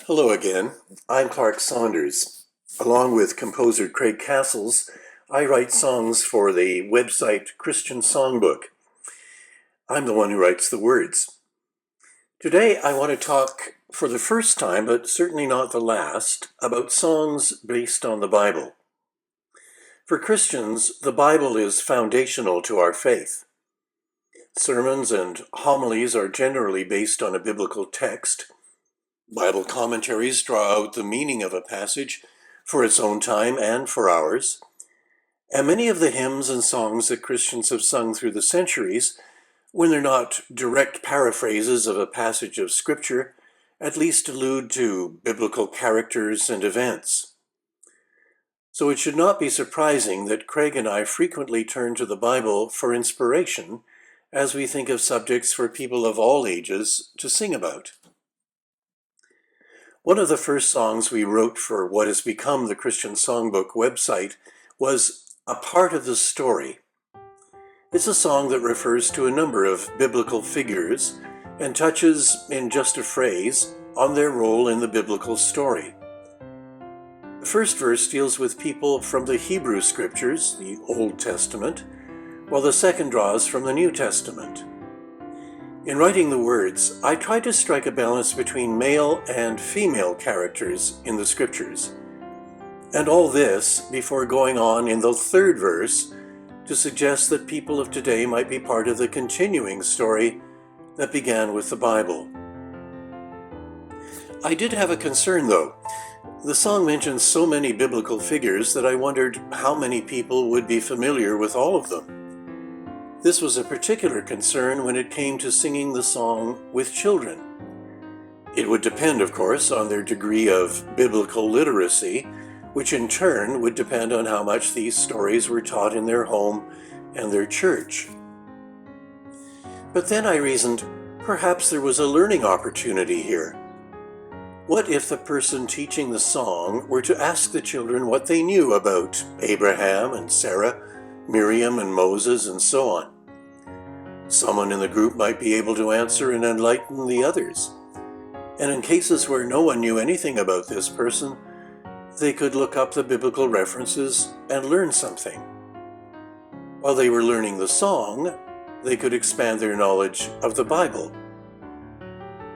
Hello again. I'm Clark Saunders. Along with composer Craig Castles, I write songs for the website Christian Songbook. I'm the one who writes the words. Today I want to talk for the first time, but certainly not the last, about songs based on the Bible. For Christians, the Bible is foundational to our faith. Sermons and homilies are generally based on a biblical text. Bible commentaries draw out the meaning of a passage for its own time and for ours. And many of the hymns and songs that Christians have sung through the centuries, when they're not direct paraphrases of a passage of Scripture, at least allude to biblical characters and events. So it should not be surprising that Craig and I frequently turn to the Bible for inspiration as we think of subjects for people of all ages to sing about. One of the first songs we wrote for what has become the Christian Songbook website was A Part of the Story. It's a song that refers to a number of biblical figures and touches, in just a phrase, on their role in the biblical story. The first verse deals with people from the Hebrew Scriptures, the Old Testament, while the second draws from the New Testament. In writing the words, I tried to strike a balance between male and female characters in the Scriptures. And all this before going on in the third verse to suggest that people of today might be part of the continuing story that began with the Bible. I did have a concern, though. The song mentions so many biblical figures that I wondered how many people would be familiar with all of them. This was a particular concern when it came to singing the song with children. It would depend, of course, on their degree of biblical literacy, which in turn would depend on how much these stories were taught in their home and their church. But then I reasoned, perhaps there was a learning opportunity here. What if the person teaching the song were to ask the children what they knew about Abraham and Sarah, Miriam and Moses, and so on? Someone in the group might be able to answer and enlighten the others. And in cases where no one knew anything about this person, they could look up the biblical references and learn something. While they were learning the song, they could expand their knowledge of the Bible.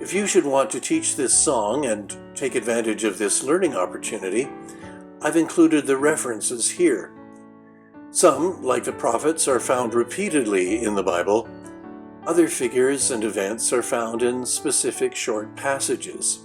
If you should want to teach this song and take advantage of this learning opportunity, I've included the references here. Some, like the prophets, are found repeatedly in the Bible. Other figures and events are found in specific short passages.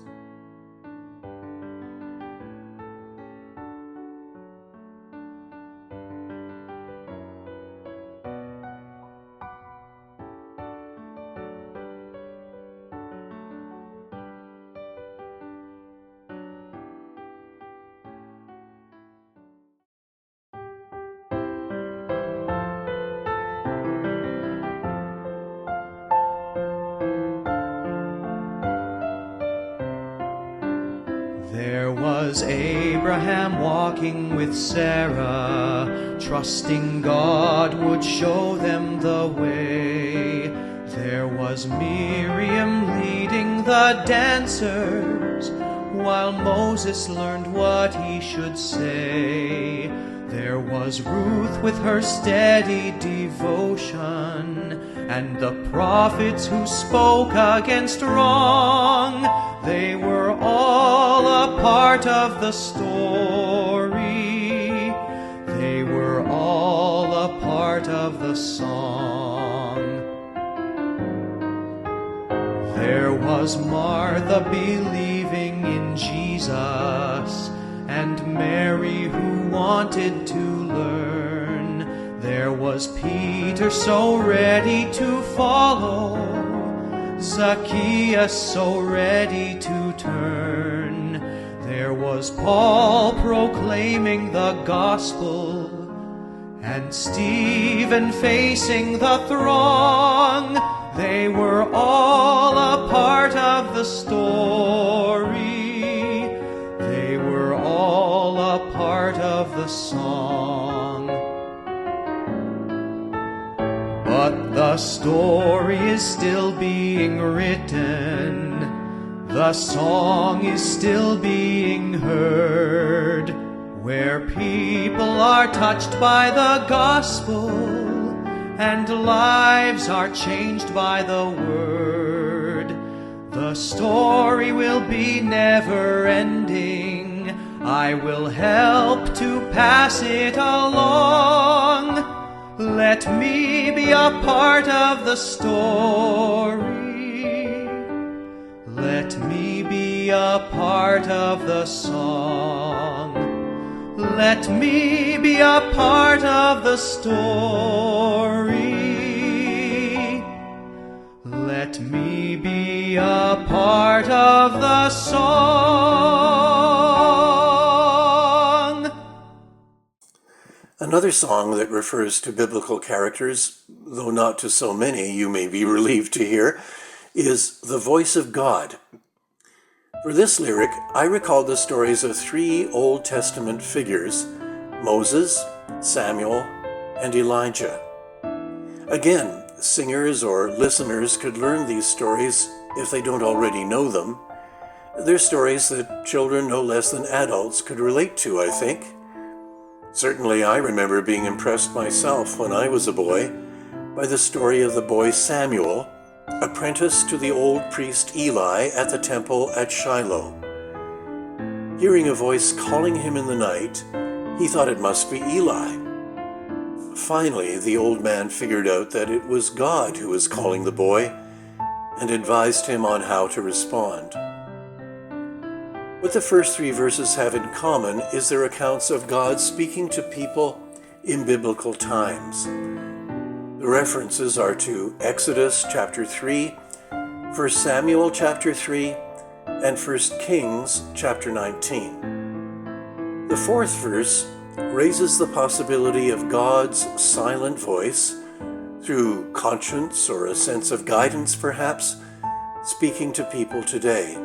There was Abraham walking with Sarah, trusting God would show them the way. There was Miriam leading the dancers, while Moses learned what he should say. There was Ruth with her steady devotion, and the prophets who spoke against wrong. They were all a part of the story. They were all a part of the song. There was Martha believing in Jesus, and Mary who wanted to learn. There was Peter so ready to follow, Zacchaeus so ready to turn. There was Paul proclaiming the gospel, and Stephen facing the throng. They were all a part of the story. They were all a part of the song. But the story is still being written. The song is still being heard, where people are touched by the gospel and lives are changed by the word. The story will be never ending. I will help to pass it along. Let me be a part of the story. Let me be a part of the song. Let me be a part of the story. Let me be a part of the song. Another song that refers to biblical characters, though not to so many, you may be relieved to hear, is The Voice of God. For this lyric, I recalled the stories of 3 Old Testament figures, Moses, Samuel, and Elijah. Again, singers or listeners could learn these stories if they don't already know them. They're stories that children no less than adults could relate to, I think. Certainly, I remember being impressed myself when I was a boy by the story of the boy Samuel, apprentice to the old priest Eli at the temple at Shiloh. Hearing a voice calling him in the night, he thought it must be Eli. Finally, the old man figured out that it was God who was calling the boy and advised him on how to respond. What the first 3 verses have in common is their accounts of God speaking to people in biblical times. The references are to Exodus chapter 3, 1 Samuel chapter 3, and 1 Kings chapter 19. The 4th verse raises the possibility of God's silent voice, through conscience or a sense of guidance perhaps, speaking to people today.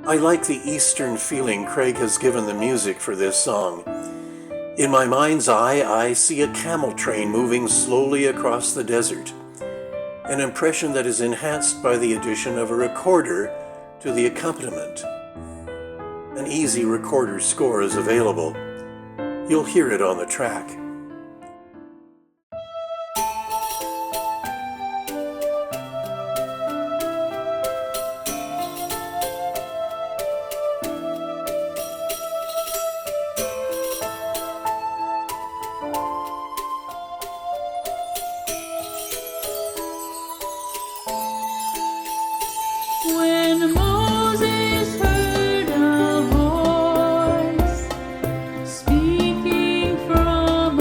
I like the Eastern feeling Craig has given the music for this song. In my mind's eye, I see a camel train moving slowly across the desert, an impression that is enhanced by the addition of a recorder to the accompaniment. An easy recorder score is available. You'll hear it on the track. When Moses heard a voice speaking from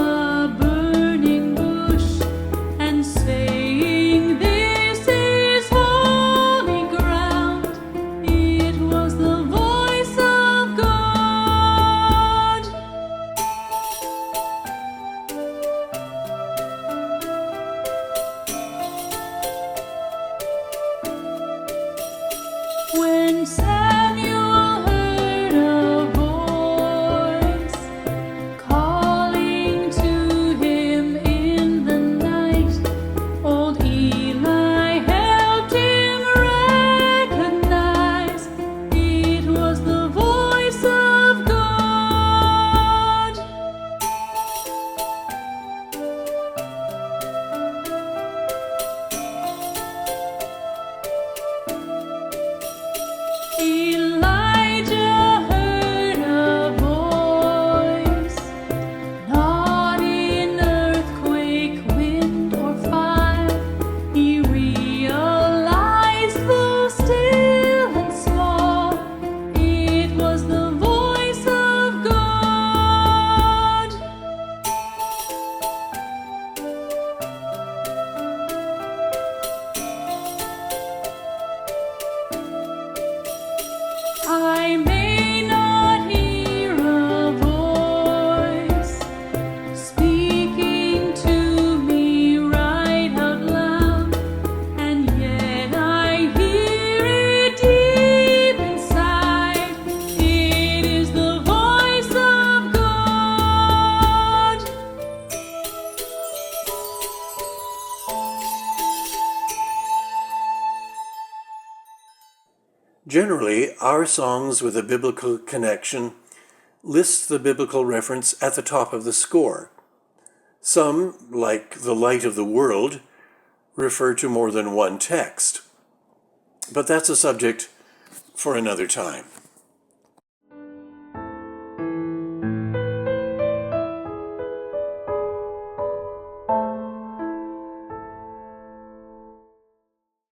Generally, our songs with a biblical connection list the biblical reference at the top of the score. Some, like The Light of the World, refer to more than one text. But that's a subject for another time.